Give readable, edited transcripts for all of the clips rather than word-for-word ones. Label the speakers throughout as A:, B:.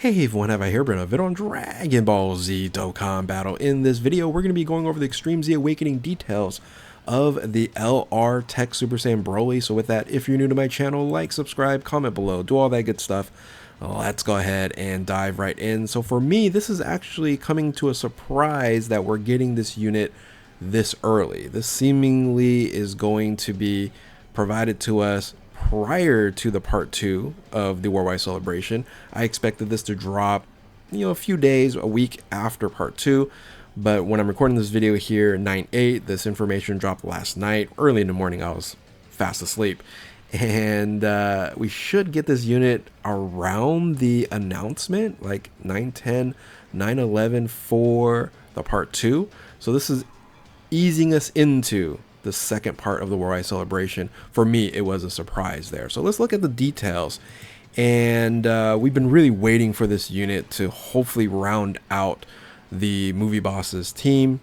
A: Hey everyone, have I here been a video on Dragon Ball Z Dokkan Battle. In this video, we're going to be going over the Extreme Z Awakening details of the LR TEQ Super Saiyan Broly. So with that, if you're new to my channel, like, subscribe, comment below, do all that good stuff. Let's go ahead and dive right in. So for me, this is actually coming to a surprise that we're getting this unit this early. This seemingly is going to be provided to us prior to the part 2 of the Worldwide Celebration. I expected this to drop, a few days, a week after part 2. But when I'm recording this video here, 9/8, this information dropped last night. Early in the morning, I was fast asleep. And we should get this unit around the announcement, like 9/10, 9/11 for the part 2. So this is easing us into the second part of the Worldwide Celebration. For me, it was a surprise there. So let's look at the details. And we've been really waiting for this unit to hopefully round out the movie bosses team.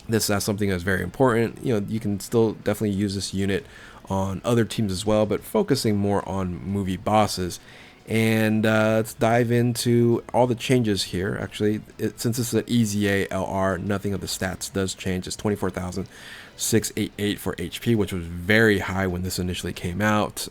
A: That's something that's very important. You can still definitely use this unit on other teams as well, but focusing more on movie bosses. And let's dive into all the changes here. Actually, since this is an EZA LR, nothing of the stats does change. It's 24,688 for HP, which was very high when this initially came out.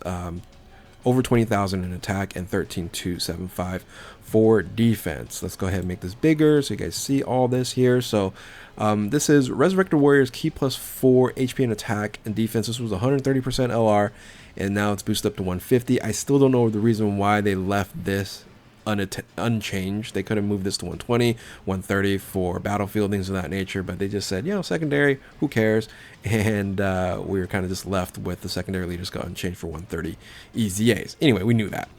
A: Over 20,000 in attack and 13,275 for defense. Let's go ahead and make this bigger so you guys see all this here. So this is Resurrected Warriors key plus 4 HP and attack and defense. This was 130% LR, and now it's boosted up to 150. I still don't know the reason why they left this unchanged. They could have moved this to 120, 130 for battlefield, things of that nature, but they just said, secondary, who cares? And we were kind of just left with the secondary leaders got unchanged for 130 EZAs. Anyway, we knew that.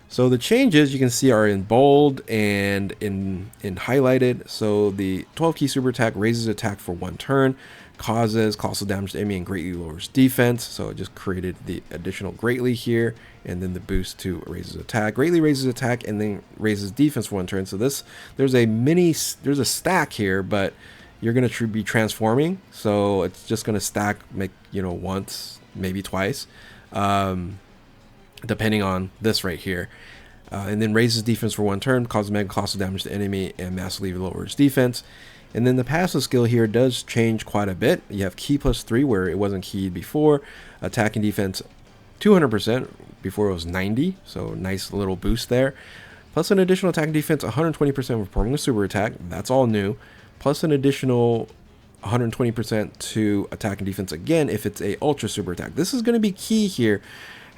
A: So the changes you can see are in bold and in highlighted. So the 12 key super attack raises attack for 1 turn, causes colossal damage to enemy and greatly lowers defense. So it just created the additional greatly here, and then the boost to raises attack, greatly raises attack, and then raises defense for 1 turn. So there's a stack here, but you're going to be transforming, so it's just going to stack, make once, maybe twice, depending on this right here. And then raises defense for 1 turn, causes mega colossal damage to enemy, and massively lowers defense. And then the passive skill here does change quite a bit. You have key plus 3 where it wasn't keyed before. Attack and defense 200%, before it was 90, so nice little boost there. Plus an additional attack and defense 120% for performing a super attack, that's all new. Plus an additional 120% to attack and defense again if it's a ultra super attack. This is going to be key here.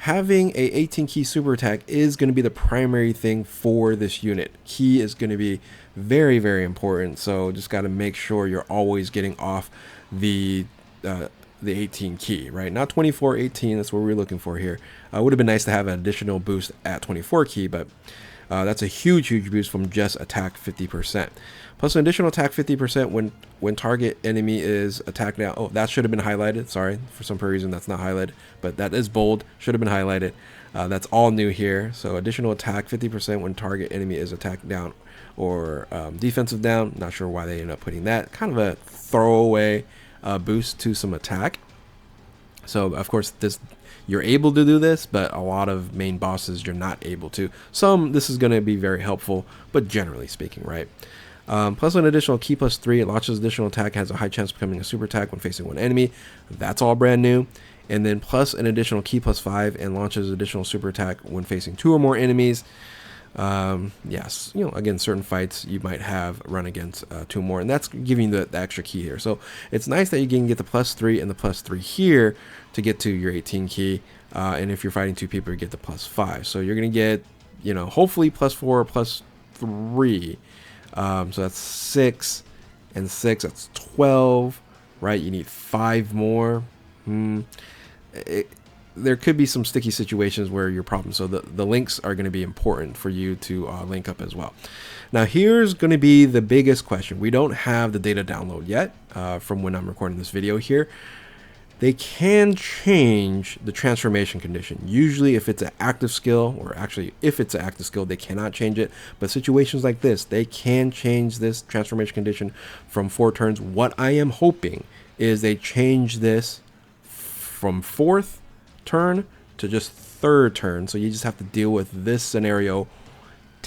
A: Having a 18 key super attack is going to be the primary thing for this unit. Key is going to be very, very important. So just got to make sure you're always getting off the 18 key, right? Not 24, 18. That's what we're looking for here. Would have been nice to have an additional boost at 24 key, but that's a huge boost from just attack 50%. Plus an additional attack 50% when target enemy is attacked down. Oh, that should have been highlighted. Sorry, for some reason that's not highlighted, but that is bold. Should have been highlighted. That's all new here. So additional attack 50% when target enemy is attacked down or defensive down. Not sure why they ended up putting that. Kind of a throwaway boost to some attack. So of course you're able to do this, but a lot of main bosses you're not able to. Some this is going to be very helpful, but generally speaking, right? Plus an additional key plus 3, it launches additional attack, has a high chance of becoming a super attack when facing 1 enemy. That's all brand new. And then plus an additional key plus 5 and launches additional super attack when facing 2 or more enemies. Yes, again, certain fights you might have run against 2 more, and that's giving the extra key here. So it's nice that you can get the plus 3 and the plus 3 here to get to your 18 key. And if you're fighting 2 people, you get the plus 5. So you're going to get, hopefully plus 4 or plus 3. So that's 6 and 6, that's 12, right? You need 5 more. There could be some sticky situations where your problem. So the links are going to be important for you to link up as well. Now here's going to be the biggest question. We don't have the data download yet from when I'm recording this video here. They can change the transformation condition. Usually if it's an active skill, or actually if it's an active skill, they cannot change it. But situations like this, they can change this transformation condition from 4 turns. What I am hoping is they change this from 4th turn to just 3rd turn. So you just have to deal with this scenario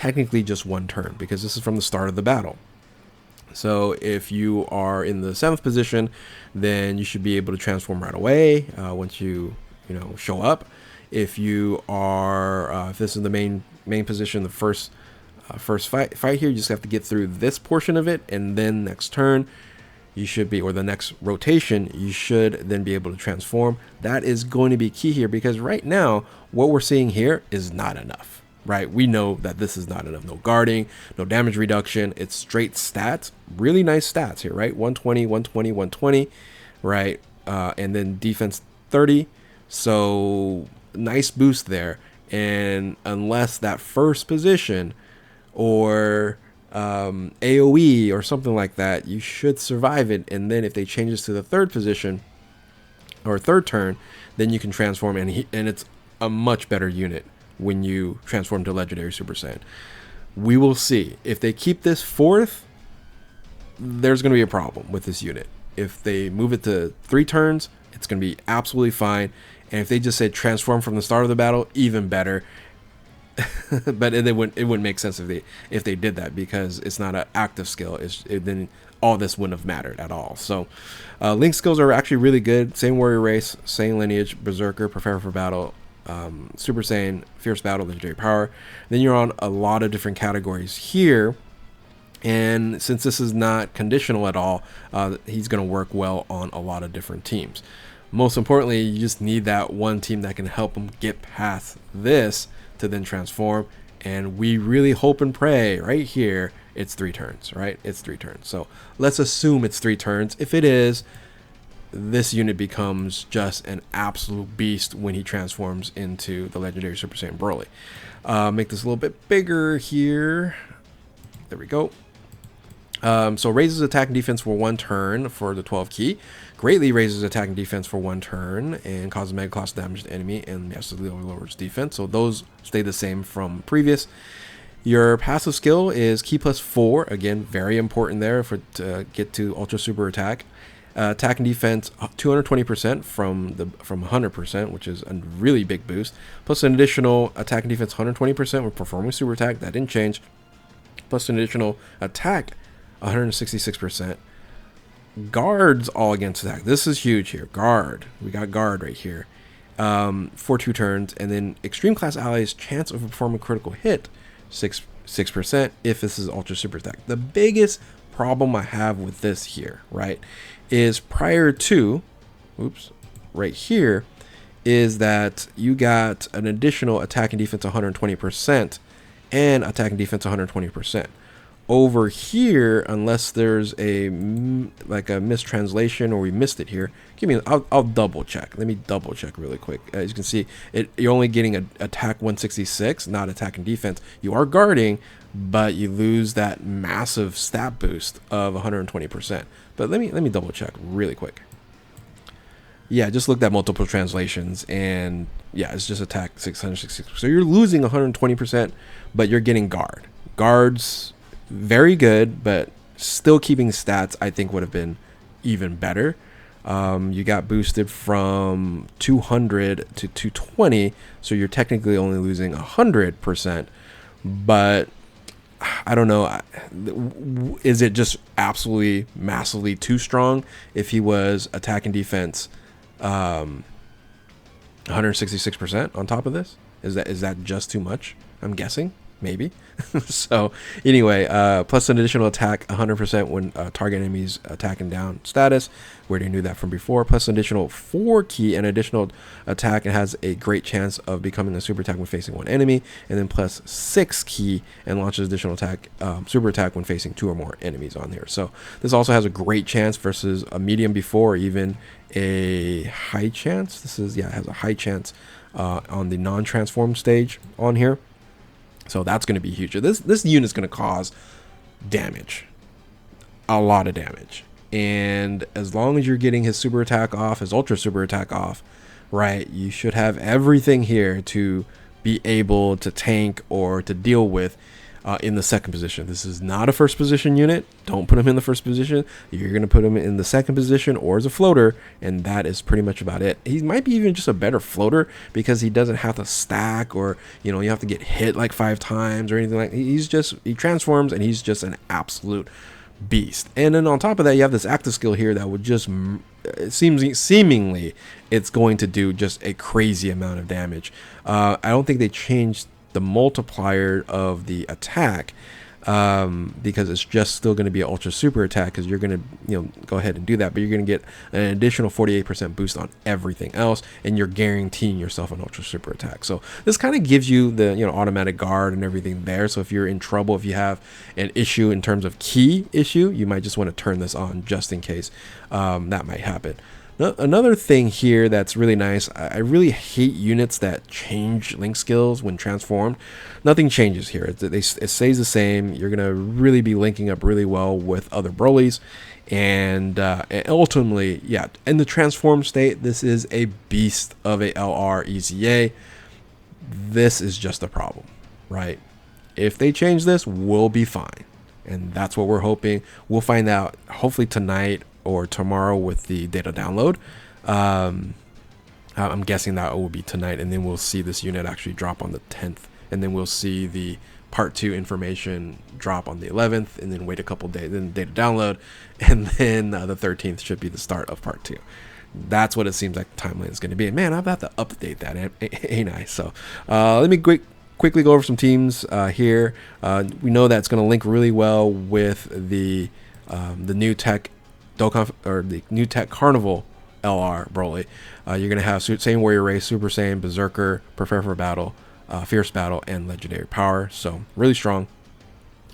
A: technically just one turn because this is from the start of the battle. So if you are in the 7th position, then you should be able to transform right away once you show up. If you are, if this is the main position, the first fight here, you just have to get through this portion of it, and then next turn you should be, or the next rotation, you should then be able to transform. That is going to be key here because right now what we're seeing here is not enough. Right, we know that this is not enough. No guarding, no damage reduction. It's straight stats. Really nice stats here, right? 120, 120, 120, right? And then defense 30. So nice boost there. And unless that first position or AoE or something like that, you should survive it. And then if they change this to the 3rd position or 3rd turn, then you can transform, and it's a much better unit when you transform to Legendary Super Saiyan. We will see. If they keep this 4th, there's going to be a problem with this unit. If they move it to 3 turns, it's going to be absolutely fine. And if they just say transform from the start of the battle, even better. But it wouldn't make sense if they did that because it's not an active skill. Then all this wouldn't have mattered at all. So Link skills are actually really good. Same warrior race, same lineage, Berserker, Prepare for Battle, Super Saiyan, Fierce Battle, Legendary Power. Then you're on a lot of different categories here, and since this is not conditional at all, he's going to work well on a lot of different teams. Most importantly, you just need that one team that can help him get past this to then transform, and we really hope and pray right here it's 3 turns, right? It's 3 turns. So let's assume it's 3 turns. If it is, this unit becomes just an absolute beast when he transforms into the Legendary Super Saiyan Broly. Make this a little bit bigger here. There we go. So raises attack and defense for 1 turn for the 12 key. Greatly raises attack and defense for 1 turn and causes mega cost damage to enemy and massively lowers defense. So those stay the same from previous. Your passive skill is Ki +4. Again, very important there to get to Ultra Super Attack. Attack and defense 220% from 100%, which is a really big boost. Plus an additional attack and defense 120% with performing super attack. That didn't change. Plus an additional attack 166%. Guards all against attack. This is huge here. Guard. We got guard right here. For 2 turns, and then extreme class allies chance of performing critical hit 6% if this is ultra super attack. The biggest problem I have with this here, right, is prior to, right here, is that you got an additional attack and defense 120% and attack and defense 120%. Over here, unless there's a mistranslation or we missed it here, I'll double check. Let me double check really quick. As you can see, you're only getting an attack 166, not attack and defense. You are guarding, but you lose that massive stat boost of 120%. But let me double check really quick. Yeah, just looked at multiple translations, and yeah, it's just attack 666. So you're losing 120%, but you're getting guard. Guards, very good, but still keeping stats I think would have been even better. You got boosted from 200 to 220, so you're technically only losing 100%, but I don't know, is it just absolutely massively too strong if he was attack and defense 166% on top of this? Is that just too much? I'm guessing, maybe. So anyway, plus an additional attack 100% when target enemies attacking down status. We already knew that from before. Plus an additional 4 key and additional attack, and has a great chance of becoming a super attack when facing 1 enemy. And then plus 6 key and launches additional attack, super attack when facing 2 or more enemies on here. So this also has a great chance versus a medium before, or even a high chance. This is, yeah, it has a high chance on the non-transform stage on here. So that's going to be huge. This unit is going to cause damage, a lot of damage. And as long as you're getting his super attack off, his ultra super attack off, right, you should have everything here to be able to tank or to deal with in the second position. This is not a first position unit. Don't put him in the first position. You're going to put him in the second position or as a floater, and that is pretty much about it. He might be even just a better floater because he doesn't have to stack, or you have to get hit like 5 times or anything like that. He transforms, and he's just an absolute beast. And then on top of that, you have this active skill here that would just seemingly it's going to do just a crazy amount of damage. I don't think they changed the multiplier of the attack, because it's just still going to be an ultra super attack, because you're going to go ahead and do that, but you're going to get an additional 48% boost on everything else, and you're guaranteeing yourself an ultra super attack. So this kind of gives you the automatic guard and everything there. So if you're in trouble, if you have an issue in terms of key issue, you might just want to turn this on just in case that might happen. Another thing here that's really nice, I really hate units that change link skills when transformed. Nothing changes here. It stays the same. You're going to really be linking up really well with other Brolys. And ultimately, yeah, in the transform state, this is a beast of a LR EZA. This is just a problem, right? If they change this, we'll be fine. And that's what we're hoping. We'll find out hopefully tonight or tomorrow with the data download. I'm guessing that will be tonight, and then we'll see this unit actually drop on the 10th, and then we'll see the part 2 information drop on the 11th, and then wait a couple days, then data download, and then the 13th should be the start of part 2. That's what it seems like the timeline is going to be. And man, I'm about to update that, ain't I? So let me quickly go over some teams here. We know that's going to link really well with the new TEQ Dokkan, or the new TEQ Carnival LR Broly. You're going to have Saiyan Warrior Race, Super Saiyan, Berserker, Prepare for Battle, Fierce Battle, and Legendary Power. So really strong.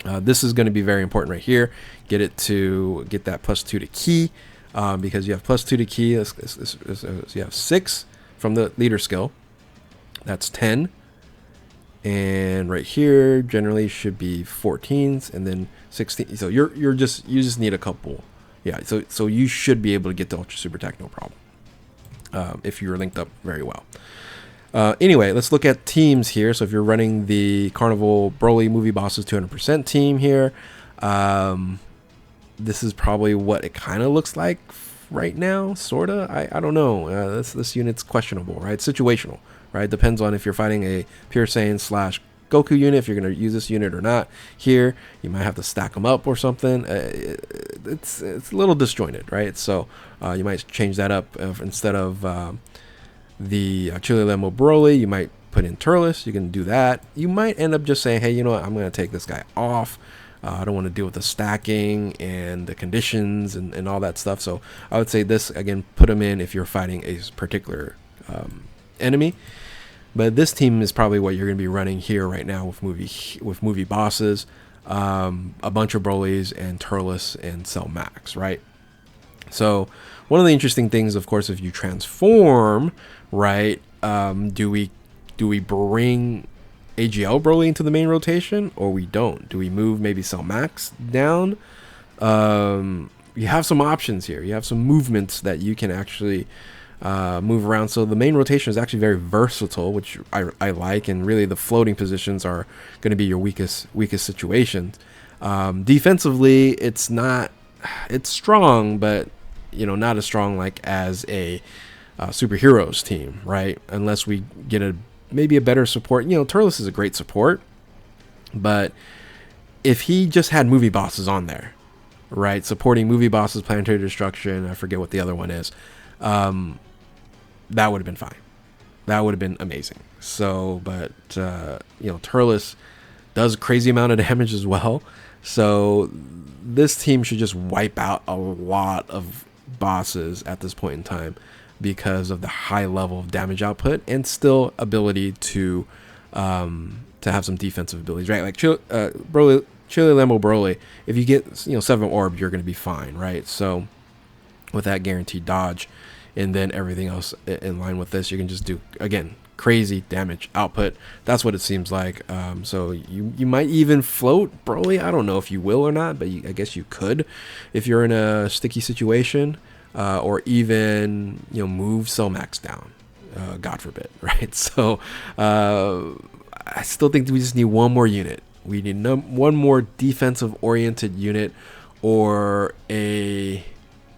A: This is going to be very important right here. Get that +2 to key, because you have +2 to key. You have 6 from the leader skill. That's 10. And right here generally should be 14s, and then 16. So you just need a couple. Yeah, so you should be able to get the ultra super attack no problem, if you're linked up very well. Anyway, let's look at teams here. So if you're running the Carnival Broly Movie Bosses 200% team here, this is probably what it kind of looks like right now, sorta. I don't know. This unit's questionable, right? It's situational, right? Depends on if you're fighting a Pure Saiyan / Goku unit, if you're going to use this unit or not. Here, you might have to stack them up or something. It's a little disjointed, right? So you might change that up. Instead of the Chili Lemon Broly, you might put in Turles. You can do that. You might end up just saying, hey, you know what? I'm going to take this guy off. I don't want to deal with the stacking and the conditions and all that stuff. So I would say this, again, put him in if you're fighting a particular enemy. But this team is probably what you're going to be running here right now with movie bosses, a bunch of Brolys and Turles and Cell Max, right? So one of the interesting things, of course, if you transform, right, do we bring AGL Broly into the main rotation, or we don't? Do we move maybe Cell Max down? You have some options here. You have some movements that you can actually move around. So the main rotation is actually very versatile, which I like, and really the floating positions are going to be your weakest situations. Defensively, it's strong, but not as strong like as a superheroes team, right? Unless we get maybe a better support. Turles is a great support, but if he just had movie bosses on there, right, supporting movie bosses, planetary destruction, I forget what the other one is, that would have been fine. That would have been amazing. So, but Turles does a crazy amount of damage as well. So this team should just wipe out a lot of bosses at this point in time because of the high level of damage output and still ability to have some defensive abilities, right? Like Chili Lemon Broly, if you get 7 orb, you're going to be fine, right? So with that guaranteed dodge, and then everything else in line with this, you can just do, again, crazy damage output. That's what it seems like. So you might even float Broly. I don't know if you will or not, but I guess you could if you're in a sticky situation, or even move Cell Max down, God forbid, right? So I still think we just need one more unit, We need one more defensive-oriented unit or a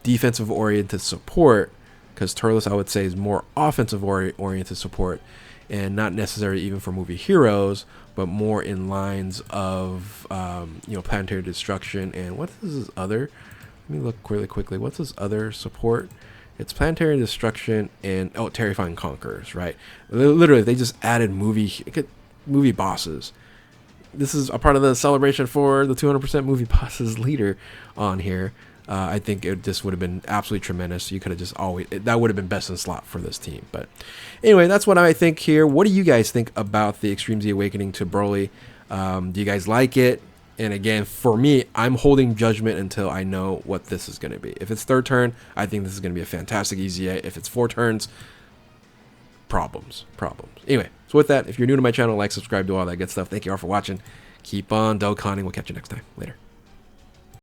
A: defensive-oriented support, because Turles, I would say, is more offensive-oriented support, and not necessarily even for movie heroes, but more in lines of planetary destruction. And what is this other? Let me look really quickly. What's this other support? It's planetary destruction and terrifying conquerors, right? Literally, they just added movie bosses. This is a part of the celebration for the 200% movie bosses leader on here. I think it just would have been absolutely tremendous. You could have just that would have been best in slot for this team. But anyway, that's what I think here. What do you guys think about the Extreme Z Awakening to Broly? Do you guys like it? And again, for me, I'm holding judgment until I know what this is going to be. If it's third turn, I think this is going to be a fantastic EZA. If it's 4 turns, problems. Anyway, so with that, if you're new to my channel, like, subscribe, do all that good stuff. Thank you all for watching. Keep on Dokkaning. We'll catch you next time. Later.